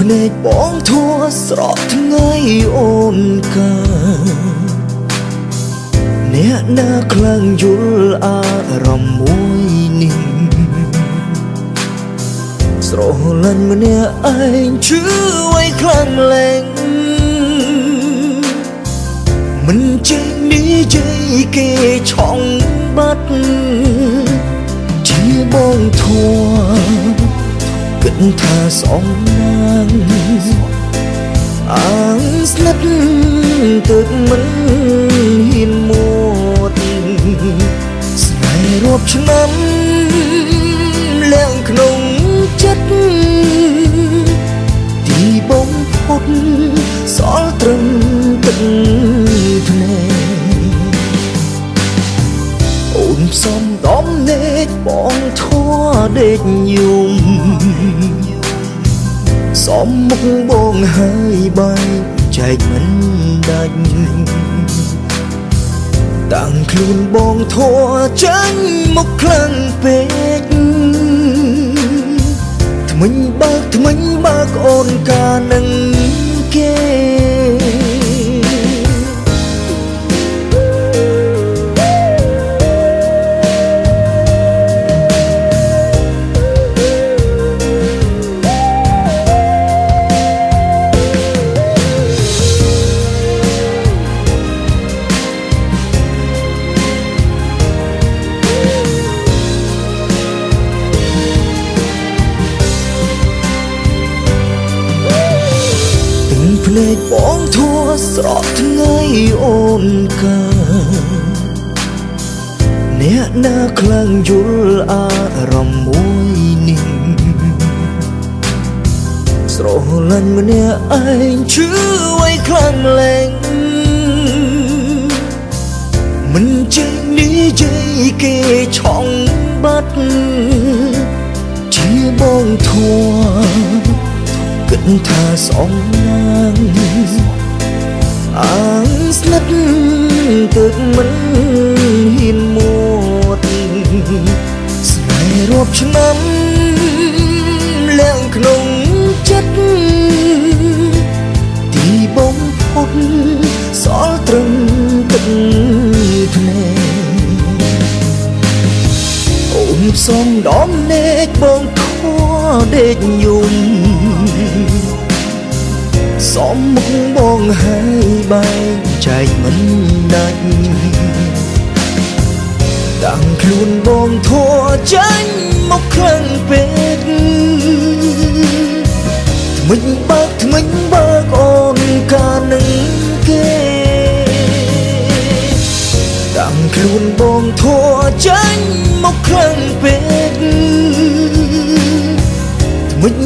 ភ្នែកបងធัวស្រក់ថ្ងៃអូនកាអ្នកណាខ្លាំងយល់អារម្មណ៍មួយនេះស្រលាញ់ម្នាក់ឯងជឿໄວខ្លាំងលែងមិនចេះនិយាយគេឆងបាត់ជាបងធัวគិតថាសំណាងអាងស្និទ្ធទឹកមិនហ៊ានមួតស្នេហ៍រាប់ឆ្នាំលាក់ក្នុងចិត្តទីបំផុតសល់ត្រឹមទឹកភ្នែកអូនផ្សំដំណេកបងធัวដេកយំសំមុខបងហើយបែកចែកមិនដាច់តាំងខ្លួនបងធัวចាញ់មកខ្លាំងពេកថ្មិញបើកអូនកានឹងគេភ្នែកបងធัวស្រក់ថ្ងៃអូនកាអ្នកណាខ្លាំងយល់អារម្មណ៍មួយនេះស្រលាញ់ម្នាក់ឯងជឿໄວខ្លាំងលែងមិនចេះនិយាយគេឆងបាត់ជាបងធัวគិតថាសំណាងអាងស្និទ្ធទឹកមិនហ៊ានមួតស្នេហ៍រាប់ឆ្នាំលាក់ក្នុងចិត្តទីបំផុតសល់ត្រឹមទឹកភ្នែកអូនផ្សំដំណេកបងធัวដេកយំសំមុខបងហើយបែកចែកមិនដាច់តាំងខ្លួនបងធัวចាញ់មកខ្លាំងពេកថ្មិញបើកអូនកានឹងគេតាំងខ្លួនបងធัวចាញ់មកខ្លាំងពេកថ្មិញ